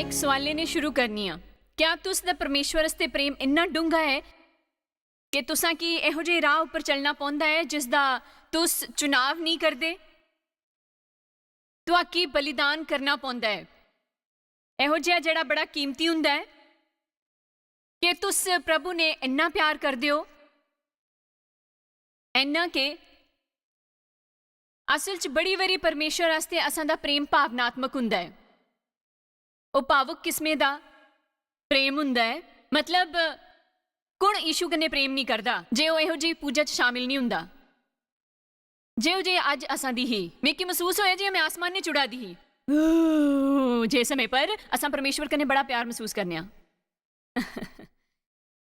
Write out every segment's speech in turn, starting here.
एक सवाले ने शुरू करनी आ। क्या तुस दा परमेश्वर आस्ते प्रेम इन्ना डूंगा है कि तुसां की इहो जे राह उपर चलना पौंदा है जिसदा तुस चुनाव नहीं करदे? तुहाकी बलिदान करना पौंदा है इहो जिहा जेड़ा बड़ा कीमती हुंदा है कि तुस प्रभु ने इन्ना प्यार करदे हो, इन्ना के असल च बड़ी वारी परमेश्वर आस्ते असां दा प्रेम भावनात्मक हुंदा है। ਉਹ ਭਾਵੁਕ किस्मे ਦਾ प्रेम हुंदा है। मतलब कुण यीशु कन्ने प्रेम नहीं करदा जे ਉਹ ਇਹੋ ਜਿਹੀ पूजा च शामिल नहीं हुंदा। जे ਉਹ जे अज असां दी ही मिकी महसूस होया जे मैं आसमान ने चुड़ा दी ही जे समय पर असां परमेश्वर कन्ने बड़ा प्यार महसूस करने आ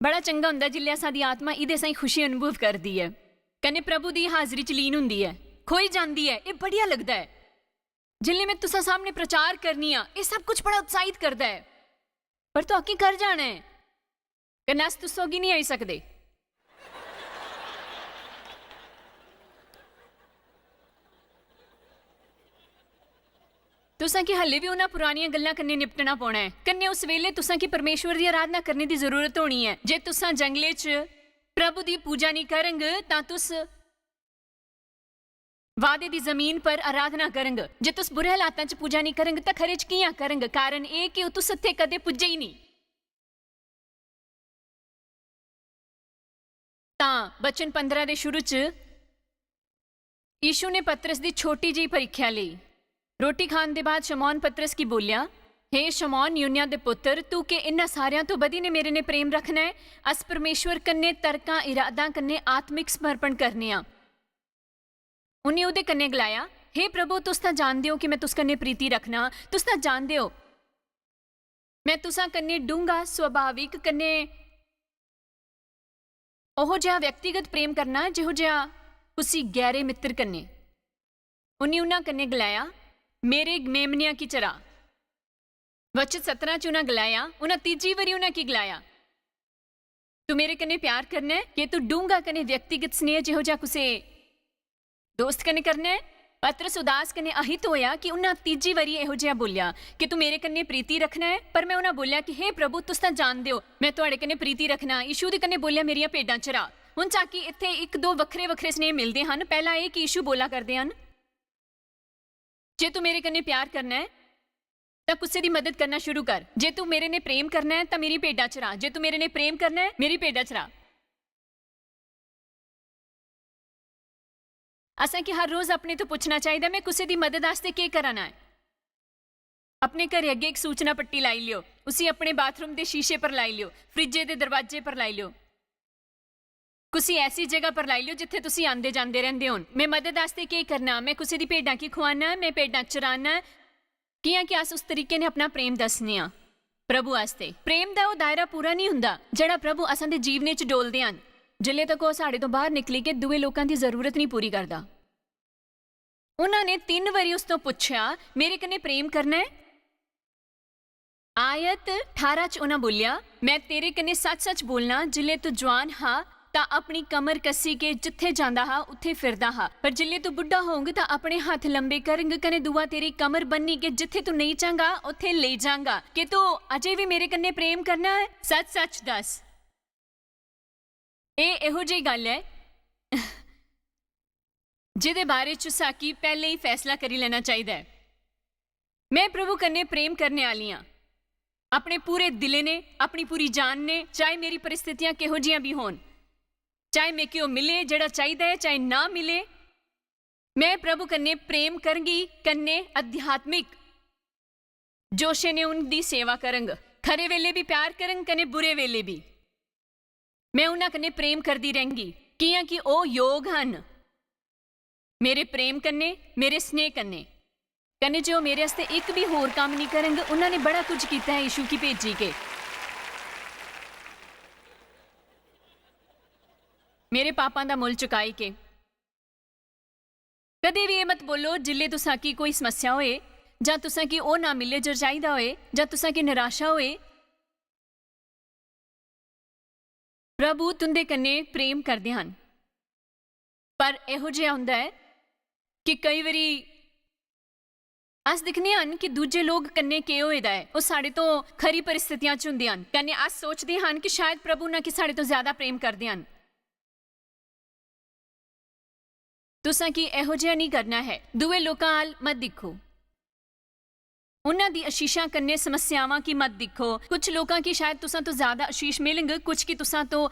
बड़ा चंगा हुंदा जिल्ले असां दी आत्मा इहदे साई खुशी अनुभव करदी है, कन्ने प्रभु दी हाज़री च लीन हुंदी है, खोई जांदी है। ये बढ़िया लगदा है जिल्ले मैं तुसा सामने प्रचार करनी आ। ये सब कुछ बड़ा उत्साहित करदा है, पर तो अकी कर जाना है कन्नै अस तुस अग्गे नहीं आई सकदे। तुसां की हल्ले भी उन्हां पुरानियां गल्लां कन्नै निपटना पौना है। कन्नै उस वेले तुसां की परमेश्वर दी आराधना करने दी जरूरत होनी है। जे तुसां जंगले च प्रभु दी पूजा नहीं करंगे तां तुस वादे दी जमीन पर आराधना करंगे। जे तुस बुरे हालातां च पूजा नहीं करंगे तां खरे च कियां करंगे? कारण ये कि तुस इत्थे कदे पुज्जे ही नहीं। तां बचन 15 दे शुरू च यीशु ने पतरस दी छोटी जी परीक्षा ली। रोटी खान दे बाद शमौन पतरस की बोलिया, हे शमौन यूनिया दे पुत्र, तू के इन्हां सारियां तो बधी ने मेरे ने प्रेम रखना है? अस परमेश्वर कन्ने तर्कां इरादा कन्ने आत्मिक समर्पण करने आ। उन्हें उहदे कन्ने गलाया, हे प्रभु तुस तां जानदे हो कि मैं तुस कन्ने प्रीति रखना। तुस तां जानदे हो मैं तुसां कन्ने डूंगा स्वाभाविक कन्ने ओहो जिहा व्यक्तिगत प्रेम करना जिहो जिहा कुसी गहरे मित्र कन्ने। उन्हें उन्हां कन्ने गलाया, मेरे मेमनिया की चरा। वचन 17 च उन्हां गलाया, उन्हां तीजी वारी उन्हां की गलाया, तू मेरे कन्ने प्यार करना है कि तू डूंगा कन्ने व्यक्तिगत स्नेह जिहो जिहा कुसे दोस्त कन्ने करना है? पतरस उदास कन्ने अहित होया कि उन्हां तीजी वारी इहो जिहा बोलिया कि तू मेरे कन्ने प्रीति रखना है। पर मैं उन्हां बोलिया कि हे प्रभु तुस तां जानदे हो मैं तुहाडे कन्ने प्रीति रखना। यीशु दे कन्ने बोलिया, मेरियां भेडां चरा। हुण चाकी इत्थे एक दो वखरे वखरे स्नेह मिलदे हन। पहला ये कि यीशु बोला करदे हन, जे तू मेरे कन्ने प्यार करना है तां कुसे दी मदद करना शुरू कर। जे तू मेरे ने प्रेम करना है तां मेरी भेडां चरा। जे तू मेरे ने प्रेम करना है मेरी भेडां चरा। असें कि हर रोज अपने तो पूछना चाहिए, मैं कुसे दी मदद आस्ते के करना है? अपने घरे अगे एक सूचना पट्टी लाई लियो, उसी अपने बाथरूम के शीशे पर लाई लियो, फ्रिजे के दरवाजे पर लाई लियो, कुसी ऐसी जगह पर लाई लियो जिथे तुसी आंदे जांदे रहंदे हो। मैं मदद आस्ते के करना? मैं कुसे दी भेडां की खुआना, मैं भेडां चराना। कियां कि अस उस तरीके ने अपना प्रेम दसने आ प्रभु आस्ते। प्रेम दा वो दायरा पूरा नहीं हुंदा जिहड़ा प्रभु असां दे जीवने च डोलदे हन जिल्ले तक वो साडे तो बाहर निकली के दूए लोकां दी जरूरत नहीं पूरी करदा। उन्होंने 3 वारी उस तो पुछया, मेरे कन्ने प्रेम करना है? आयत 18 च उन्हां बोलिया, मैं तेरे कन्ने सच सच बोलना, जिल्ले तू जवान हा तां अपनी कमर कसी के जिथे जांदा हा उत्थे फिरदा हा, पर जिल्ले तू बुढ़ा होंग तां अपने हाथ लंबे करंग कने दुआ तेरी कमर बन्नी के जिथे तू नहीं चाहंगा उत्थे ले जांगा। कि तू अजे भी मेरे कन्ने प्रेम करना है? सच सच दस। इहो जी गल है जिहदे बारे च साकी पहले ही फैसला करी लेना चाहिए। मैं प्रभु कन्ने प्रेम करने वाली हाँ अपने पूरे दिले ने, अपनी पूरी जान ने, चाहे मेरी परिस्थितियां किहो जिहियां भी होन, चाहे मैं क्यों मिले जेड़ा चाहिए है, चाहे ना मिले, मैं प्रभु कन्ने प्रेम करंगी। कन्ने आध्यात्मिक जोशे ने उनकी सेवा करंग, खरे वेले भी प्यार करंग कन्ने बुरे वेले भी मैं उन्हां कन्ने प्रेम करदी रहेंगी। कियां कि ओ योग हन मेरे प्रेम कन्ने, मेरे स्नेह कन्ने। कन्ने जो मेरे आस्ते एक भी होर काम नहीं करेंगे, उन्होंने बड़ा कुछ किया है यीशु की भेजी के। मेरे पापा दा मुल चुकाई के। कदे भी ये मत बोलो जिल्ले तुसां की कोई समस्या होए जां तुसां की ओ ना मिले जो चाहिदा होए जां तुसां की निराशा होए, प्रभु तुंदे कन्ने प्रेम करदे हन। पर इहो जिहा हुंदा है कि कई बारी अस दिखने हन कि दूजे लोग कन्ने के होए दा है, वो साढ़े तो खरी परिस्थितियां च हुंदे हन, कन्ने अस सोचदे हन कि शायद प्रभु उन्हां की साढ़े तो ज्यादा प्रेम करदे हन। तुसां की इहो जिहा नहीं करना है। दूए लोकां अल मत दिक्खो, उन्हां दी आशीषां कन्ने समस्यावां की मत दिक्खो। कुछ लोकां की शायद तुसां तो ज्यादा आशीष मिलंग, कुछ की तुसां तो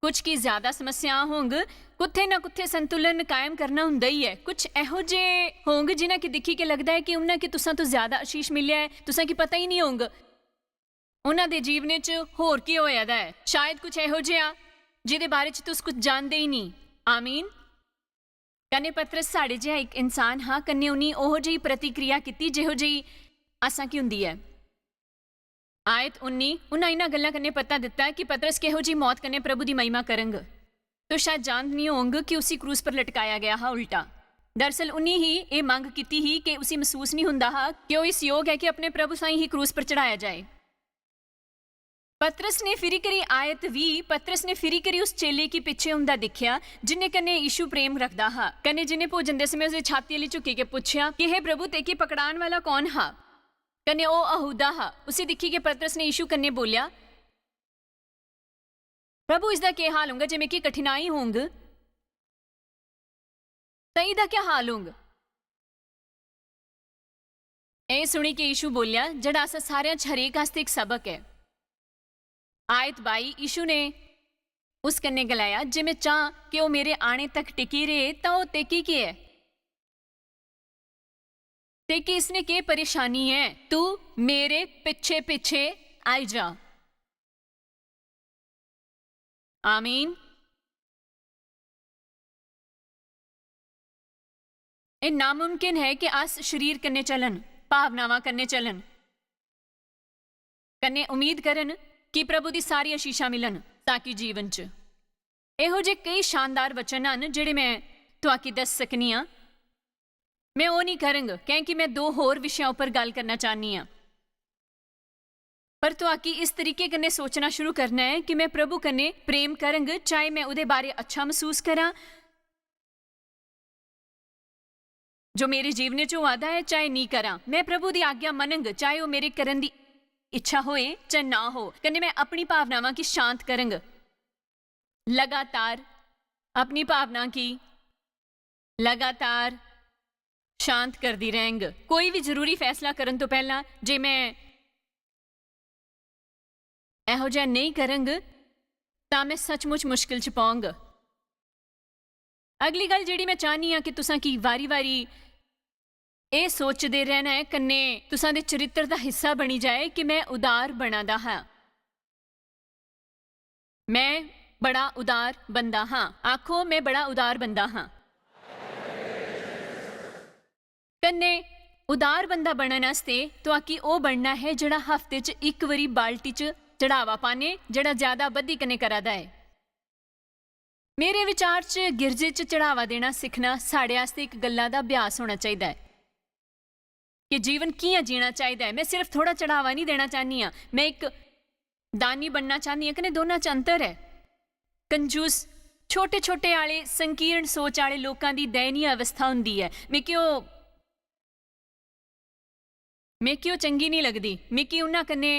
कुछ की ज्यादा समस्या होंग। कुत्थे ना कुत्थे संतुलन कायम करना हुंदा ही है। कुछ इहो जे होंग जिन्हां की दिखी के लगदा है कि उन्हां की तुसां तो ज्यादा आशीष मिलिया है, तुसां की पता ही नहीं होंग उन्हां दे जीवने च होर की होया दा है। शायद कुछ इहो जिहा जिहदे बारे च तुस कुछ जानदे ही नहीं। आमीन। कन्ने पतरस साढ़े जिहा एक इंसान हा, कन्ने उन्हीं ओहो जी प्रतिक्रिया कीती जिहो जी असां की हुंदी है। आयत 19 उन्हां इन्हां गल्लां कन्ने पता दिता कि पतरस किहो जी मौत कन्ने प्रभु दी महिमा करंग। तो शायद जान नहीं होंग कि उसी क्रूस पर लटकाया गया हा उल्टा। दरअसल उन्हीं ही ये मांग की ही कि उसी महसूस नहीं हुंदा हा कि वो इस योग है कि अपने प्रभु साईं ही क्रूस पर चढ़ाया जाए। पतरस ने फिरी करी आयत 20 पतरस ने फिरी करी उस चेले की पिछे हुंदा दिखिया जिन्ने कन्ने यीशु प्रेम रखदा हा, कन्ने जिन्ने भोजन दे समय उसदी छाती अली झुकी के पुछया कि हे प्रभु तेकी पकड़ाण वाला कौन हा? कन्ने ओ अहूदा हा। उसी दिखी के पतरस ने यीशु कन्ने बोलिया, प्रभु इसदा क्या हाल होगा जे मिकी कठिनाई होंग, तई दा क्या हाल होंग? ए सुनी के यीशु बोलिया जड़ा असा सारियां च हरेक आस्ते एक सबक है। आयत 22 यीशु ने उस कन्ने गलाया जे मैं चाह कि वो मेरे आने तक टिकी रहे तो वो तेकी की है, तेकी इसने के परेशानी है, तू मेरे पिछे पिछे आई जा। आमीन। ये नामुमकिन है कि अस शरीर कन्ने चलन, भावनावां कन्ने चलन, कन्ने उम्मीद करन कि प्रभु दी सारी आशीषां मिलन ताकि जीवन च। इहो जे कई शानदार वचन हन जेड़े मैं तुहाकी दस सकनी हां। मैं वो नहीं करंग क्योंकि मैं दो होर विषयों पर गल करना चाहनी हां, पर तुहाकी इस तरीके कन्ने सोचना शुरू करना है कि मैं प्रभु कन्ने प्रेम करंग, चाहे मैं उहदे बारे अच्छा महसूस करां जो मेरे जीवन च वादा है, चाहे नहीं करां। मैं प्रभु दी आज्ञा मनंग, चाहे वो मेरे करन दी इच्छा होए चाहे ना हो। कन्ने मैं अपनी भावनावां की शांत करंग, लगातार अपनी भावना की लगातार शांत करदी रहेंग। कोई भी जरूरी फैसला करन तो पहला जे मैं इहो जिहा नहीं करंग तां मैं सचमुच मुश्किल च पाऊंग। अगली गल जिहड़ी मैं चाहनी हां कि तुसां की वारी वारी ਇਹ सोचते रहना है, कन्ने तुसां दे चरित्र का हिस्सा बनी जाए कि मैं उदार बना दा हाँ, मैं बड़ा उदार बंदा हाँ। आखो मैं बड़ा उदार बंदा हाँ। कन्ने उदार बंदा बनने वास्ते तो आकी ओ बनना है जड़ा हफ्ते च एक बारी बाल्टी च चढ़ावा पाने, जड़ा ज्यादा बद्धी कन्ने करा दा है। मेरे विचार च गिरजे च चढ़ावा देना सीखना साढ़े आस्ते एक गल्ला दा अभ्यास होना चाहिए है कि जीवन कियां जीना चाहिए है। मैं सिर्फ थोड़ा चढ़ावा नहीं देना चाहनी हाँ, मैं एक दानी बनना चाहनी हाँ। कने दोनों च अंतर है। कंजूस छोटे छोटे आले संकीर्ण सोच आले लोगों की दयनीय अवस्था हुंदी है। मैं क्यों चंगी नहीं लगती, मिकी उन्हां कन्ने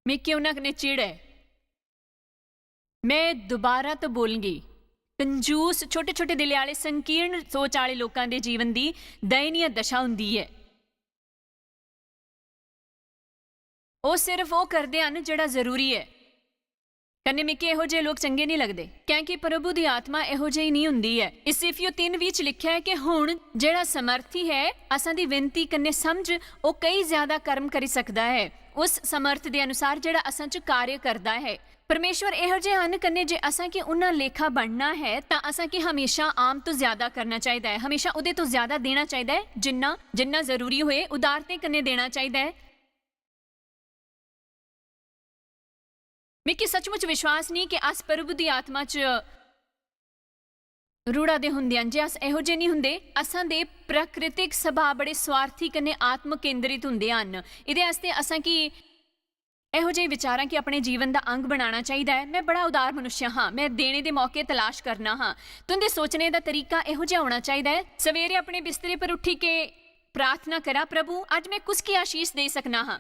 मिकी उन्हां कन्ने चिड़ है। मैं दोबारा तो बोलूंगी, कंजूस छोटे छोटे दिले आले संकीर्ण सोच आले लोगों के जीवन की दयनीय दशा हुंदी है। वो सिर्फ वो करते हैं जिहड़ा जरूरी है। कन्ने मिके इहो जे लोग चंगे नहीं लगते क्योंकि प्रभु की आत्मा इहो जी नहीं हुंदी है। इसिफियो 3:20 लिखा है कि हुण जिहड़ा समर्थी है असां दी विनती कन्ने समझ वो कई ज्यादा कर्म करी सकदा है उस समर्थ के अनुसार जिहड़ा असां च कार्य करदा है। परमेश्वर इहो जे हन कन्ने जे असां की उन्हां लेखा बनना है तां असां की हमेशा आम तो ज्यादा करना चाहिए है, हमेशा उहदे तो ज्यादा देना चाहिए है, जिन्ना जिन्ना जरूरी होए उदारते कन्ने देना चाहिए है। मिकी सचमुच विश्वास नहीं कि अस प्रभु की आत्मा च रूड़ा दे हुंदे हन। जे अस इहो जे नहीं हुंदे, असां दे प्राकृतिक सुभाव बड़े स्वार्थी कन्ने आत्म केंद्रित हुंदे हन। इहदे आस्ते असां की ਇਹੋ ਜਿਹੇ ਵਿਚਾਰਾਂ ਕਿ ਆਪਣੇ ਜੀਵਨ ਦਾ ਅੰਗ ਬਣਾਉਣਾ ਚਾਹੀਦਾ ਹੈ। ਮੈਂ ਬੜਾ ਉਦਾਰ ਮਨੁੱਖ ਹਾਂ, ਮੈਂ ਦੇਣੇ ਦੇ ਮੌਕੇ ਤਲਾਸ਼ ਕਰਨਾ ਹਾਂ। ਤੁੰਦੇ ਸੋਚਣੇ ਦਾ ਤਰੀਕਾ ਇਹੋ ਜਿਹਾ ਹੋਣਾ ਚਾਹੀਦਾ ਹੈ। ਸਵੇਰੇ ਆਪਣੇ ਬਿਸਤਰੇ ਪਰ ਉੱਠੀ ਕੇ ਪ੍ਰਾਰਥਨਾ ਕਰਾਂ, ਪ੍ਰਭੂ ਅੱਜ ਮੈਂ ਕੁਸ ਕੀ ਆਸ਼ੀਸ਼ ਦੇ ਸਕਣਾ ਹਾਂ।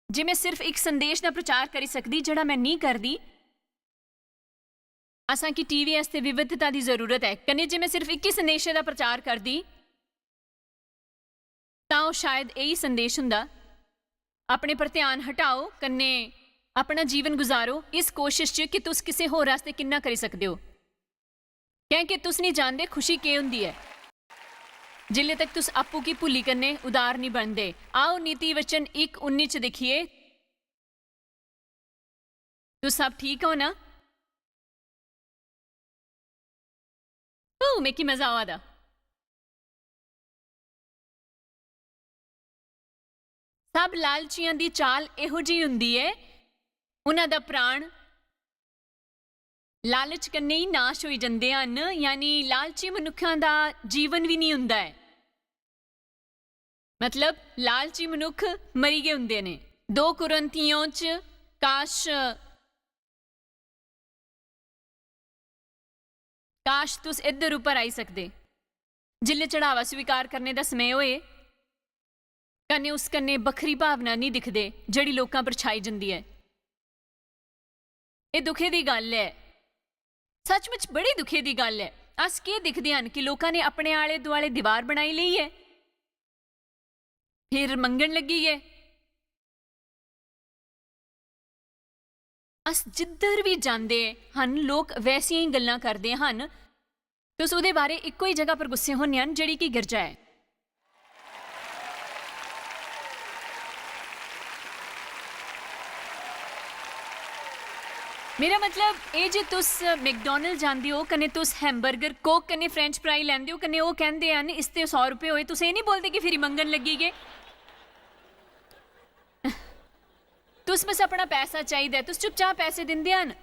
ਜੇ ਮੈਂ ਸਿਰਫ ਇੱਕ ਸੰਦੇਸ਼ ਦਾ ਪ੍ਰਚਾਰ ਕਰੀ ਸਕਦੀ ਜਿਹੜਾ ਮੈਂ ਨਹੀਂ ਕਰਦੀ, ਅਸਾਂ ਕਿ ਟੀਵੀ ਵਾਸਤੇ ਵਿਵਿਧਤਾ ਦੀ ਜ਼ਰੂਰਤ ਹੈ। ਕਨੇ ਜੇ ਮੈਂ ਸਿਰਫ ਇੱਕ ਹੀ ਸੰਦੇਸ਼ ਦਾ ਪ੍ਰਚਾਰ ਕਰਦੀ ਤਾਂ ਉਹ ਸ਼ਾਇਦ ਇਹੀ ਸੰਦੇਸ਼ ਹੁੰਦਾ, ਆਪਣੇ ਪਰ ਧਿਆਨ ਹਟਾਓ, ਕੰਨੇ ਆਪਣਾ ਜੀਵਨ ਗੁਜ਼ਾਰੋ ਇਸ ਕੋਸ਼ਿਸ਼ 'ਚ ਕਿ ਤੁਸੀਂ ਕਿਸੇ ਹੋਰ ਵਾਸਤੇ ਕਿੰਨਾ ਕਰੀ ਸਕਦੇ ਹੋ। ਕਿਉਂਕਿ ਤੁਸੀਂ ਨਹੀਂ ਜਾਣਦੇ ਖੁਸ਼ੀ ਕੀ ਹੁੰਦੀ ਹੈ ਜਿੱਲੇ ਤੱਕ ਤੁਸੀਂ ਆਪੂ ਕੀ ਭੁੱਲੀ ਕਰਨੇ ਉਦਾਰ ਨਹੀਂ ਬਣਦੇ। ਆਓ ਨੀਤੀ ਵਚਨ 1:19 'ਚ ਦੇਖੀਏ। ਤੁਸੀਂ ਸਭ ਠੀਕ ਹੋ ਨਾ? ਮੈਂ ਕੀ ਮਜ਼ਾ ਆਵਾਦਾ। ਸਭ ਲਾਲਚੀਆਂ ਦੀ ਚਾਲ ਇਹੋ ਜਿਹੀ ਹੁੰਦੀ ਹੈ, ਉਹਨਾਂ ਦਾ ਪ੍ਰਾਣ ਲਾਲਚ ਕੰਨੇ ਹੀ ਨਾਸ਼ ਹੋਈ ਜਾਂਦੇ ਹਨ। ਯਾਨੀ ਲਾਲਚੀ ਮਨੁੱਖਾਂ ਦਾ ਜੀਵਨ ਵੀ ਨਹੀਂ ਹੁੰਦਾ ਹੈ। ਮਤਲਬ ਲਾਲਚੀ ਮਨੁੱਖ ਮਰੀ ਗਏ ਹੁੰਦੇ ਨੇ। 2 ਕੁਰਿੰਥੀਆਂ 'ਚ ਕਾਸ਼ ਤੁਸੀਂ ਇੱਧਰ ਉੱਪਰ ਆਈ ਸਕਦੇ। ਜਿੱਲੇ ਚੜਾਵਾ ਸਵੀਕਾਰ ਕਰਨੇ ਦਾ ਸਮੇਂ ਹੋਏ ਕਨੇ ਉਸ ਕੰਨੇ ਵੱਖਰੀ ਭਾਵਨਾ ਨਹੀਂ ਦਿਖਦੇ ਜਿਹੜੀ ਲੋਕਾਂ ਪਰ ਛਾਈ ਜਾਂਦੀ ਹੈ। ਇਹ ਦੁਖੇ ਦੀ ਗੱਲ ਹੈ, ਸੱਚਮੁੱਚ ਬੜੀ ਦੁਖੇ ਦੀ ਗੱਲ ਹੈ। ਅਸ ਕੀ ਦਿਖਦੇ ਹਨ ਕਿ ਲੋਕਾਂ ਨੇ ਆਪਣੇ ਆਲੇ ਦੁਆਲੇ ਦੀਵਾਰ ਬਣਾਈ ਲਈ ਹੈ, ਫਿਰ ਮੰਗਣ ਲੱਗੀ ਹੈ। ਅਸ ਜਿੱਧਰ ਵੀ ਜਾਂਦੇ ਹਨ ਲੋਕ ਵੈਸੀਆਂ ਹੀ ਗੱਲਾਂ ਕਰਦੇ ਹਨ। ਤੁਸੀਂ ਉਹਦੇ ਬਾਰੇ ਇੱਕੋ ਹੀ ਜਗ੍ਹਾ ਪਰ ਗੁੱਸੇ ਹੁੰਦੇ ਹਨ ਜਿਹੜੀ ਕਿ ਗਿਰਜਾ ਹੈ। मेरा मतलब ये जे तुस मैकडॉनल्ड जांदे हो कने तुस हैमबर्गर कोक कने फ्रेंच फ्राई लैंदे हो कने वो कहंदे हन इसते 100 रुपए होए, तुस ये नहीं बोलते कि फिर मंगन लगी गए। तुस बस अपना पैसा चाहिए, तुस चुपचाप पैसे दिंदे हन।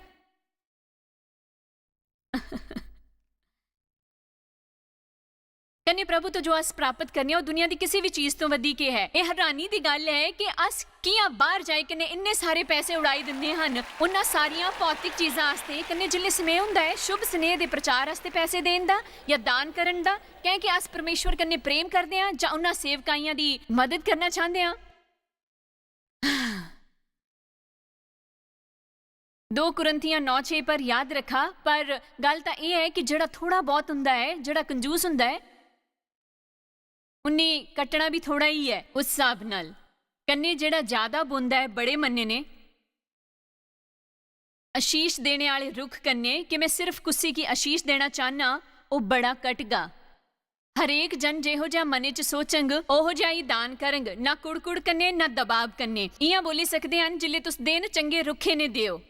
कने प्रभु तो जो अस प्राप्त करने दुनिया की किसी भी चीज तो वधी के है। यह हैरानी की गल है कि अस कियां बाहर जाए कने इन्ने सारे पैसे उड़ाई दिंदे हन उन्हां सारियां भौतिक चीज़ां वास्ते। कने जिल्ले समय हुंदा है शुभ स्नेह दे प्रचार वास्ते पैसे देण दा या दान करन दा, क्योंकि अस परमेश्वर कन्ने प्रेम करदे हां जां उन्हां सेवकाइयां दी मदद करना चाहते हां। 2 कुरिन्थियां 9:6 पर याद रखा। पर गल तां यह है कि जिहड़ा थोड़ा बहुत हुंदा है, जिहड़ा कंजूस हुंदा है, उन्नी कटना भी थोड़ा ही है उस हिसाब नाल। कन्ने जिहड़ा ज्यादा बुंदा है बड़े मन्ने ने। आशीष देने वाले रुख कन्ने कि मैं सिर्फ कुसी की आशीष देना चाहना, वो बड़ा कटगा। हरेक जन जेहो जिहा मने च सोचंग ओहो जिहा ही दान करंग, ना कुड़ कन्ने ना दबाव कन्ने। इयां बोली सकदे हन जिल्ले तुस देन चंगे रुखे ने दियो,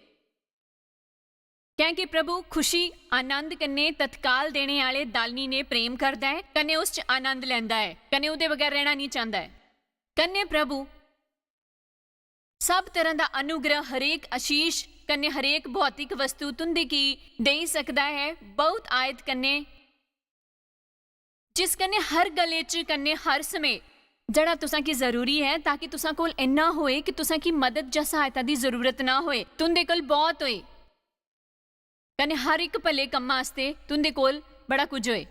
क्योंकि प्रभु खुशी आनंद कन्ने तत्काल देने वाले दालनी ने प्रेम करता है, कन्ने उस च आनंद लैंदा है, कन्ने उहदे बगैर रहना नहीं चाहता है। कन्ने प्रभु सब तरह का अनुग्रह, हरेक आशीष कन्ने हरेक भौतिक वस्तु तुंदे की दे सकता है। बहुत आयत कन्ने जिस कन्ने हर गले च कन्ने हर समय जड़ा तुसां की जरूरी है, ताकि तुसां कोल इन्ना होए कि तुसां की मदद या सहायता की जरूरत ना होए। तुंदे कोल बहुत होए कने हर एक भले कम्मां वास्ते तुंदे कोल बड़ा कुछ होए।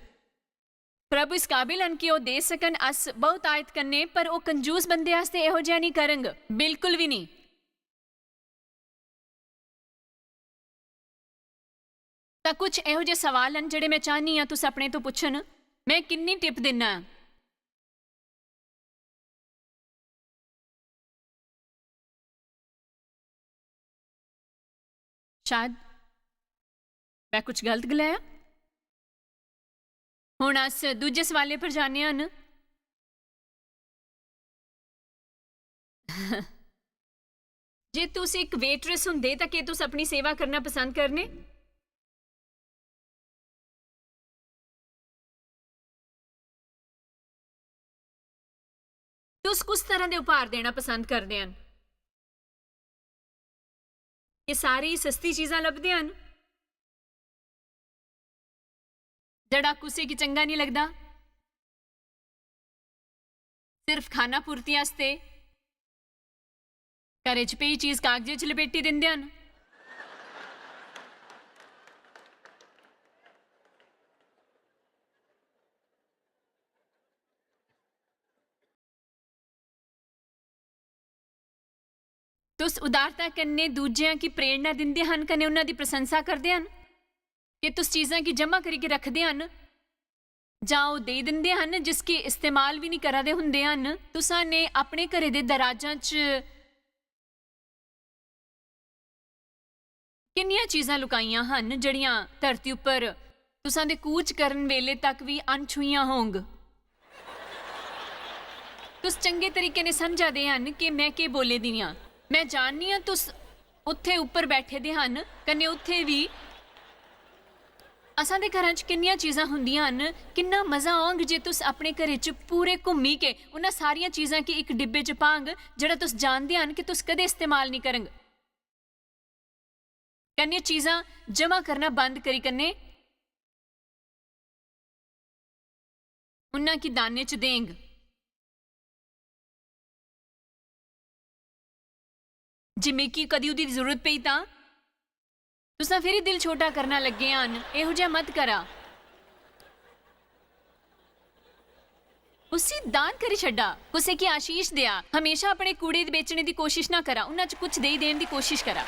प्रभु इस काबिल हन कि वो दे सकन अस बहुत आयत करने, पर वो कंजूस बंदे वास्ते इहो जिहा नहीं करंग, बिल्कुल भी नहीं। तां कुछ इहो जिहे सवाल हन जिहड़े मैं चाहनी हां तुस अपने तो पुछन। मैं किन्नी टिप दिना? शायद मैं कुछ गलत गलाया। हुण अस दूजे सवाले पर जाने हन। जे तुस एक वेटरेस हुंदे तां क्या तुस अपनी सेवा करना पसंद करने? तुस कुछ तरह के उपहार देना पसंद करते हैं? ये सारी सस्ती चीज़ां लभदे हन जड़ा कुसे की चंगा नहीं लगता, सिर्फ खाना पूर्ति आस्ते घरे च पई चीज कागजे च लपेटी दिंदे हन। तुस उदारता कन्नै दूजियां की प्रेरणा दिंदे हन कन्नै उन्हां दी प्रशंसा करदे हन कि तुस चीज़ां की जमा करके रखदे हन जां ओह देई दिंदे हन जिसकी इस्तेमाल भी नहीं करा दे हुंदे हन। तुसां ने अपने घरे दे दराजां च किन्नियां चीज़ां लुकाईयां हन जड़ियां धरती उपर तुसां दे कूच करन वेले तक भी अनछुईयां होंग। तुस चंगे तरीके ने समझा दे हन कि मैं के बोले दी आं। मैं जाननी हां तुस उत्थे उपर बैठे दे हन कन्नै उत्थे भी असां दे घरां च किन्नियां चीज़ां हुंदियां हन। किन्ना मज़ा आउंग जे तुस अपने घरे च पूरे घुम्मी के उन्हां सारियां चीज़ां की एक डिब्बे च पांग जेड़ा तुस जानदे हन कि तुस कदे इस्तेमाल नहीं करंग। कन्नै चीज़ां जमा करना बंद करी कन्नै उन्हां की दाने च देंग। जे मिकी कदी उदी जरूरत पई तां तुसां फिर दिल छोटा करना लगे हन। इहो जिहा मत करा। उसी दान करी छड्डा, कुसै की आशीष दिया। हमेशा अपने कूड़े बेचने की कोशिश ना करा, उन्हां च कुछ देई देने की कोशिश करा।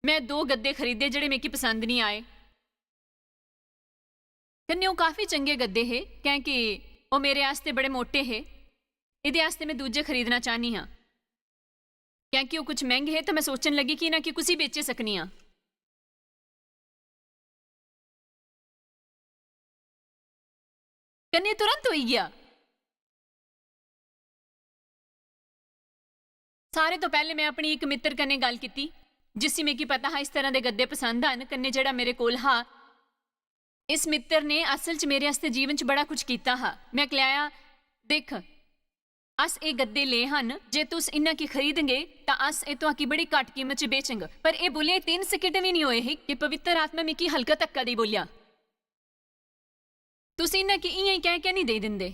मैं 2 गद्दे खरीदे जेड़े मिकी पसंद नहीं आए। कन्नै ओह काफी चंगे गद्दे हे क्योंकि ओह मेरे आस्ते बड़े मोटे हे। इहदे आस्ते मैं दूजे खरीदना चाहनी हाँ क्योंकि ओह कुछ महंगे है। तो मैं सोचन लगी कि इन्हां की कुसी बेचे सकनी हाँ। कन्नै तुरंत होई गया। सारे तो पहले मैं अपनी एक मित्र कन्नै गल कीती जिसी मिकी पता हा इस तरह दे गद्दे पसंद हन। कन्नै जेड़ा मेरे कोल हा, इस मित्र ने असल च मेरे आस्ते जीवन च बड़ा कुछ कीता हा। मैं गलाया, देख अस ये गद्दे ले हन, जे तुस इन्हां की खरीदगे तां अस ए तुहां बड़ी घट कीमत च बेचंग। पर ए बोले 3 सेकंड भी नहीं होए ही कि पवित्र आत्मा मिकी हल्का धक्का दे बोलिया, तुस इन्हां की इयां ही कह के नहीं दे दिंदे।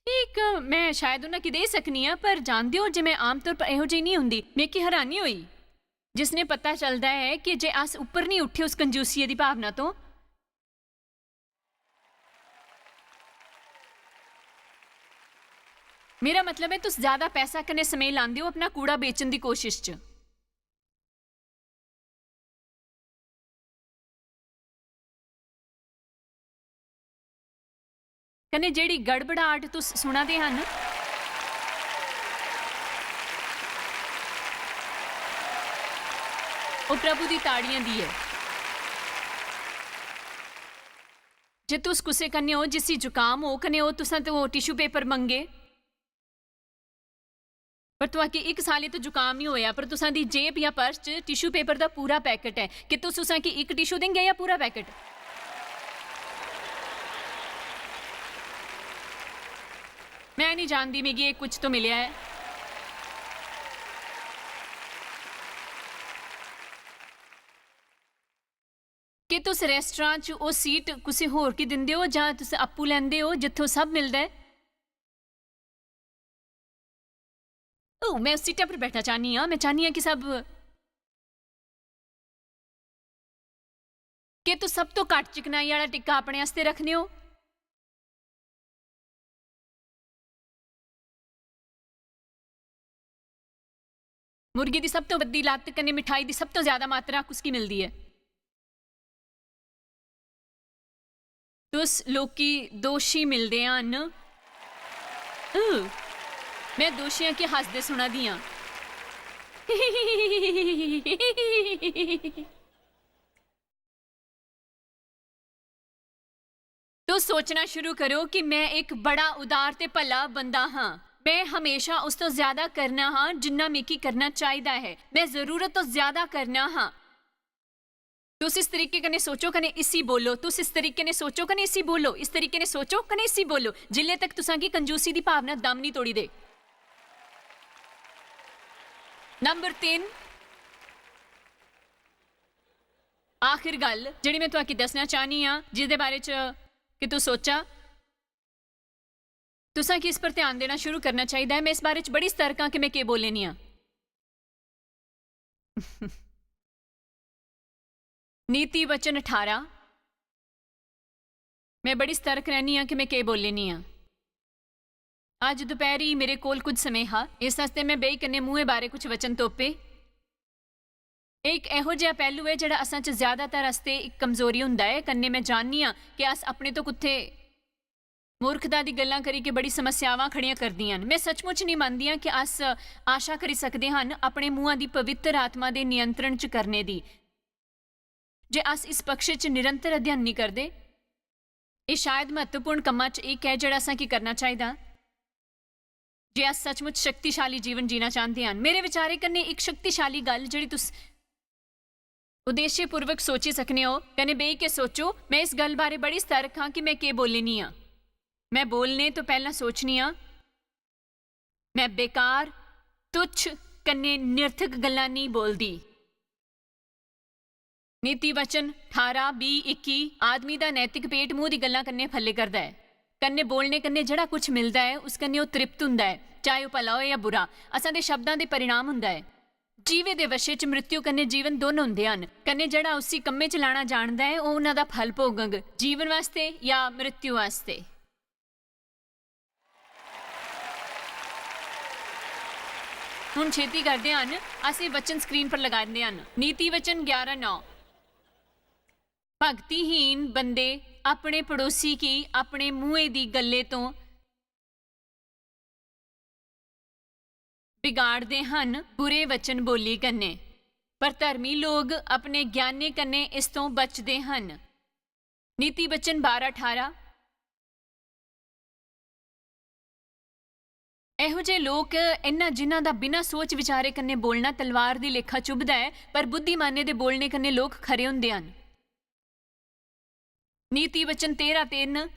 ठीक, मैं शायद उन्हां की दे सकनी हाँ, पर जानदे हो जे मैं आमतौर पर इहो जी नहीं हुंदी। मिकी हैरानी हुई जिसने पता चलता है कि जे अस ऊपर नहीं उठे उस कंजूसी दी भावना तो। मेरा मतलब है तुस ज्यादा पैसा कने समय लांदे हो अपना कूड़ा बेचन दी कोशिश च। कने जेड़ी गड़बड़ाहट तुस सुना दे हन, ਉਹ प्रभु दी ताड़ियां दी है। जे तुस कुसे कन्ने हो जिसी जुकाम हो कने हो तुसां तो टिश्यू पेपर मंगे, पर तुहां एक साले तो जुकाम नहीं होया, पर तुसां दी जेब या पर्स च टिश्यू पेपर दा पूरा पैकेट है कि तुस उसां की एक टिश्यू देंगे या पूरा पैकेट। मैं नहीं जानती, मिगी एक कुछ तो मिलिया है। कि तुस रेस्टोरेंट च वो सीट किसी होर की दिंदे हो जां तुस अप्पू लैंदे हो जित्थों सब मिलदा है? ओह, मैं उस सीटा पर बैठना चाहनी हाँ। मैं चाहनी हाँ कि सब कि तुस सब तो घट चिकनाई वाला टिक्का अपने आस्ते रखने हो। मुर्गी दी सब तो वड्डी लत्त कन्नै मिठाई दी सब तो ज्यादा मात्रा कुसकी मिलदी है। तुस लोकी दोषी मिलदे हन। मैं दोषियां की हसदे सुना दी हां। तो सोचना शुरू करो कि मैं एक बड़ा उदार ते भला बंदा हाँ। मैं हमेशा उस तो ज्यादा करना हाँ जिन्ना मिकी करना चाहिदा है। मैं जरूरत तो ज्यादा करना हाँ। तुस इस तरीके कने सोचो कने इसी बोलो। तुस इस तरीके ने सोचो कने इसी बोलो। इस तरीके ने सोचो कने इसी बोलो जिल्ले तक तुसां की कंजूसी दी भावना दम नहीं तोड़ी दे। ਨੰਬਰ 3 ਆਖਿਰ ਗੱਲ ਜਿਹੜੀ ਮੈਂ ਤੁਹਾਨੂੰ ਦੱਸਣਾ ਚਾਹਨੀ ਆ, ਜਿਹਦੇ ਬਾਰੇ ਚ ਕਿ ਤੂੰ ਸੋਚਾ ਤੁਸਾਂ ਕਿ ਇਸ ਪਰ ਧਿਆਨ ਦੇਣਾ ਸ਼ੁਰੂ ਕਰਨਾ ਚਾਹੀਦਾ ਹੈ। ਮੈਂ ਇਸ ਬਾਰੇ ਚ ਬੜੀ ਸਤਰਕ ਹਾਂ ਕਿ ਮੈਂ ਕੀ ਬੋਲਣੀ ਆ। ਨੀਤੀ ਵਚਨ 18 ਮੈਂ ਬੜੀ ਸਤਰਕ ਰਹਿਣੀ ਆ ਕਿ ਮੈਂ ਕੀ ਬੋਲਣੀ ਆ। ਅੱਜ ਦੁਪਹਿਰੀ ਮੇਰੇ ਕੋਲ ਕੁਝ ਸਮੇਂ ਹਾਂ, ਇਸ ਵਾਸਤੇ ਮੈਂ ਬਈ ਕੰਨੇ ਮੂੰਹੇ ਬਾਰੇ ਕੁਝ ਵਚਨ ਤੋਪੇ। ਇੱਕ ਇਹੋ ਜਿਹਾ ਪਹਿਲੂ ਹੈ ਜਿਹੜਾ ਅਸਾਂ 'ਚ ਜ਼ਿਆਦਾਤਰ ਅਸਤੇ ਇੱਕ ਕਮਜ਼ੋਰੀ ਹੁੰਦਾ ਹੈ। ਕੰਨੇ ਮੈਂ ਜਾਣਨੀ ਆ ਕਿ ਅਸ ਆਪਣੇ ਤੋਂ ਕੁੱਥੇ ਮੂਰਖਤਾ ਦੀ ਗੱਲਾਂ ਕਰੀ ਕੇ ਬੜੀ ਸਮੱਸਿਆਵਾਂ ਖੜੀਆਂ ਕਰਦੀਆਂ ਹਨ। ਮੈਂ ਸੱਚਮੁੱਚ ਨਹੀਂ ਮੰਨਦੀ ਹਾਂ ਕਿ ਅਸ ਆਸ਼ਾ ਕਰੀ ਸਕਦੇ ਹਨ ਆਪਣੇ ਮੂੰਹਾਂ ਦੀ ਪਵਿੱਤਰ ਆਤਮਾ ਦੇ ਨਿਯੰਤਰਣ 'ਚ ਕਰਨੇ ਦੀ, ਜੇ ਅਸ ਇਸ ਪਕਸ਼ 'ਚ ਨਿਰੰਤਰ ਅਧਿਐਨ ਨਹੀਂ ਕਰਦੇ। ਇਹ ਸ਼ਾਇਦ ਮਹੱਤਵਪੂਰਨ ਕੰਮਾਂ 'ਚ ਇੱਕ ਹੈ ਜਿਹੜਾ ਅਸਾਂ ਕੀ ਕਰਨਾ ਚਾਹੀਦਾ ਜੇ ਅਸ ਸੱਚਮੁੱਚ ਸ਼ਕਤੀਸ਼ਾਲੀ ਜੀਵਨ ਜੀਣਾ ਚਾਹੁੰਦੇ ਹਨ। ਮੇਰੇ ਵਿਚਾਰੇ ਕੰਨੇ ਇੱਕ ਸ਼ਕਤੀਸ਼ਾਲੀ ਗੱਲ ਜਿਹੜੀ ਤੁਸੀਂ ਉਦੇਸ਼ਪੂਰਵਕ ਸੋਚੀ ਸਕਨੇ ਹੋ, ਕਨੇ ਬਈ ਕੇ ਸੋਚੋ। ਮੈਂ ਇਸ ਗੱਲ ਬਾਰੇ ਬੜੀ ਸਤਰਕ ਹਾਂ ਕਿ ਮੈਂ ਕੀ ਬੋਲਣੀ ਆ। ਮੈਂ ਬੋਲਨੇ ਤੋਂ ਪਹਿਲਾਂ ਸੋਚਣੀ ਆ। ਮੈਂ ਬੇਕਾਰ ਤੁੱਛ ਕੰਨੇ ਨਿਰਥਕ ਗੱਲਾਂ ਨਹੀਂ ਬੋਲਦੀ। ਨੀਤੀ ਵਚਨ 18, 20, 21 ਆਦਮੀ ਦਾ ਨੈਤਿਕ ਪੇਟ ਮੂੰਹ ਦੀ ਗੱਲਾਂ ਕੰਨੇ ਫੱਲੇ ਕਰਦਾ ਹੈ। ਕੰਨੇ ਬੋਲਨੇ ਕੰਨੇ ਜਿਹੜਾ ਕੁਝ ਮਿਲਦਾ ਹੈ ਉਸ ਕੰਨੇ ਉਹ ਤ੍ਰਿਪਤ ਹੁੰਦਾ ਹੈ, ਚਾਹੇ ਉਹ ਭਲਾ ਹੋਏ ਜਾਂ ਬੁਰਾ। ਅਸਾਂ ਦੇ ਸ਼ਬਦਾਂ ਦੇ ਪਰਿਣਾਮ ਹੁੰਦਾ ਹੈ। ਜੀਵੇ ਦੇ ਵਸ਼ੇ 'ਚ ਮ੍ਰਿਤਿਉ ਕੰਨੇ ਜੀਵਨ ਦੋਨੋਂ ਹੁੰਦੇ ਹਨ। ਕੰਨੇ ਜਿਹੜਾ ਉਸੀ ਕੰਮੇ 'ਚ ਲਾਣਾ ਜਾਣਦਾ ਹੈ ਉਹ ਉਹਨਾਂ ਦਾ ਫਲ ਭੋਗੰਗ, ਜੀਵਨ ਵਾਸਤੇ ਜਾਂ ਮ੍ਰਿਤਿਉ ਵਾਸਤੇ। ਹੁਣ ਛੇਤੀ ਕਰਦੇ ਹਨ, ਅਸੀਂ ਵਚਨ ਸਕਰੀਨ ਪਰ ਲਗਾਉਂਦੇ ਹਨ। ਨੀਤੀ ਵਚਨ 11:9 ਭਗਤੀਹੀਨ ਬੰਦੇ ਆਪਣੇ ਪੜੋਸੀ ਕੀ ਆਪਣੇ ਮੂੰਹੇ ਦੀ ਗੱਲੇ ਤੋਂ ਬਿਗਾੜਦੇ ਹਨ ਬੁਰੇ ਵਚਨ ਬੋਲੀ ਕੰਨੇ, ਪਰ ਧਰਮੀ ਲੋਕ ਆਪਣੇ ਗਿਆਨੇ ਕੰਨੇ ਇਸ ਤੋਂ ਬਚਦੇ ਹਨ। ਨੀਤੀ ਵਚਨ 12:18 ਇਹੋ ਜਿਹੇ ਲੋਕ ਇਹਨਾਂ ਜਿਨ੍ਹਾਂ ਦਾ ਬਿਨਾਂ ਸੋਚ ਵਿਚਾਰੇ ਕੰਨੇ ਬੋਲਣਾ ਤਲਵਾਰ ਦੀ ਲੇਖਾ ਚੁੱਭਦਾ ਹੈ, ਪਰ ਬੁੱਧੀਮਾਨੇ ਦੇ ਬੋਲਣੇ ਕੰਨੇ ਲੋਕ ਖਰੇ ਹੁੰਦੇ ਹਨ। ਨੀਤੀ ਵਚਨ 13:3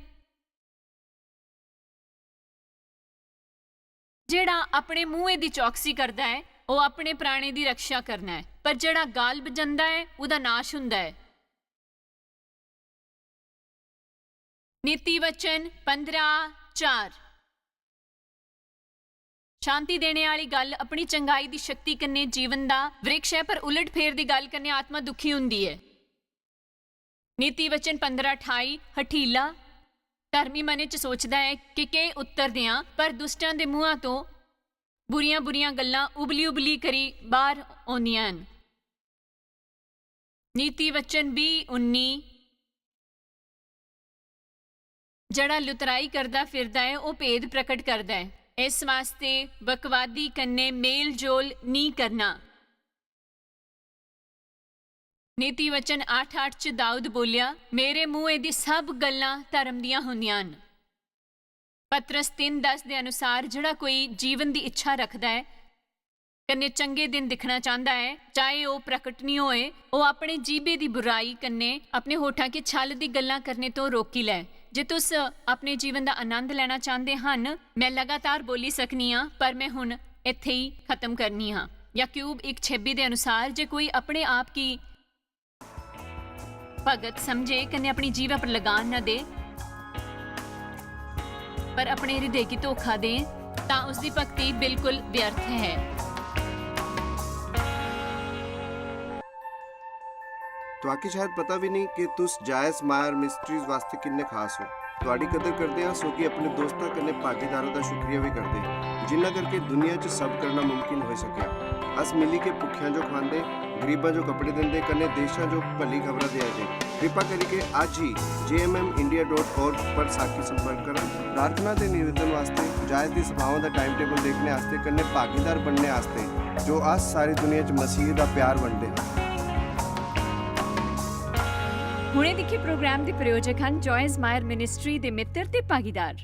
ਜਿਹੜਾ ਆਪਣੇ ਮੂੰਹੇ ਦੀ ਚੌਕਸੀ ਕਰਦਾ ਹੈ ਉਹ ਆਪਣੇ ਪ੍ਰਾਣੇ ਦੀ ਰੱਖਿਆ ਕਰਨਾ ਹੈ, ਪਰ ਜਿਹੜਾ ਗਾਲ ਵਜਾਂਦਾ ਹੈ ਉਹਦਾ ਨਾਸ਼ ਹੁੰਦਾ ਹੈ। ਨੀਤੀ ਵਚਨ 15:4 ਸ਼ਾਂਤੀ ਦੇਣੇ ਵਾਲੀ ਗੱਲ ਆਪਣੀ ਚੰਗਾਈ ਦੀ ਸ਼ਕਤੀ ਕੰਨੇ ਜੀਵਨ ਦਾ ਵ੍ਰਿਕਸ਼ ਹੈ, ਪਰ ਉਲਟ ਫੇਰ ਦੀ ਗੱਲ ਕੰਨੇ ਆਤਮਾ ਦੁਖੀ ਹੁੰਦੀ ਹੈ। ਨੀਤੀ ਵਚਨ 15:28 ਹਠੀਲਾ ਧਰਮੀ ਮਨ 'ਚ ਸੋਚਦਾ ਹੈ ਕਿ ਉੱਤਰ ਦਿਆਂ, ਪਰ ਦੁਸ਼ਟਾਂ ਦੇ ਮੂੰਹਾਂ ਤੋਂ ਬੁਰੀਆਂ ਬੁਰੀਆਂ ਗੱਲਾਂ ਉਬਲੀ ਉਬਲੀ ਕਰੀ ਬਾਹਰ ਆਉਂਦੀਆਂ ਹਨ। ਨੀਤੀ ਵਚਨ 20:19 ਜਿਹੜਾ ਲੁਤਰਾਈ ਕਰਦਾ ਫਿਰਦਾ ਹੈ ਉਹ ਭੇਦ ਪ੍ਰਗਟ ਕਰਦਾ ਹੈ, ਇਸ ਵਾਸਤੇ ਬਕਵਾਦੀ ਕੰਨੇ ਮੇਲ ਜੋਲ ਨਹੀਂ ਕਰਨਾ। ਨੀਤੀ ਵਚਨ 8:8 'ਚ ਦਾਊਦ ਬੋਲਿਆ ਮੇਰੇ ਮੂੰਹੇ ਦੀ ਸਭ ਗੱਲਾਂ ਧਰਮ ਦੀਆਂ ਹੁੰਦੀਆਂ ਹਨ। ਪਤਰਸ 3:10 ਦੇ ਅਨੁਸਾਰ ਜਿਹੜਾ ਕੋਈ ਜੀਵਨ ਦੀ ਇੱਛਾ ਰੱਖਦਾ ਹੈ ਕੰਨੇ ਚੰਗੇ ਦਿਨ ਦਿਖਣਾ ਚਾਹੁੰਦਾ ਹੈ, ਚਾਹੇ ਉਹ ਪ੍ਰਗਟ ਨਹੀਂ ਹੋਏ, ਉਹ ਆਪਣੇ ਜੀਭੇ ਦੀ ਬੁਰਾਈ ਕੰਨੇ ਆਪਣੇ ਹੋਠਾਂ ਕੇ ਛਲ ਦੀ ਗੱਲਾਂ ਕਰਨੇ ਤੋਂ ਰੋਕੀ ਲੈ। ਜੇ ਤੁਸ ਆਪਣੇ ਜੀਵਨ ਦਾ ਆਨੰਦ ਲੈਣਾ ਚਾਹੁੰਦੇ ਹਨ, ਮੈਂ ਲਗਾਤਾਰ ਬੋਲੀ ਸਕਨੀ ਹਾਂ, ਪਰ ਮੈਂ ਹੁਣ ਇੱਥੇ ਹੀ ਖਤਮ ਕਰਨੀ ਹਾਂ। ਯਾਕੂਬ 1:26 ਦੇ ਅਨੁਸਾਰ ਜੇ ਕੋਈ ਆਪਣੇ ਆਪ ਕੀ ਭਗਤ ਸਮਝੇ ਕੰਨੇ अपनी जीवा पर लगान न दे, पर अपने हृदय की धोखा दे, ता उसकी भक्ति बिल्कुल व्यर्थ है। तुहाकी शायद पता भी नहीं कि तुस जायज़ मायर मिस्ट्रीज वास्ते किन्ने खास हो। तुहाडी कदर करते हैं सो कि अपने दोस्तां कन्ने भागीदारां दा शुक्रिया भी करदे, जिन्हां करके दुनिया 'च सब करना मुमकिन हो सकिया। अस मिली के भुखियां जो खांदे, गरीबां जो कपड़े दिंदे, कन्ने देशां जो भली खबरां दे जे। कृपा करके आज ही jmmindia.org पर साखी संपर्क करा। प्रार्थना दे निवेदन वास्ते जायज़ दी सभावां दा टाइम टेबल देखने वास्ते कन्ने भागीदार बनने वास्ते जो अस सारी दुनिया 'च मसीह दा प्यार वंडदे। ਹੁਣੇ ਦੇਖੇ ਪ੍ਰੋਗਰਾਮ ਦੇ ਪ੍ਰਯੋਜਕ ਹਨ ਜੋਇਸ ਮਾਇਰ ਮਿਨਿਸਟਰੀ ਦੇ ਮਿੱਤਰ ਤੇ ਭਾਗੀਦਾਰ।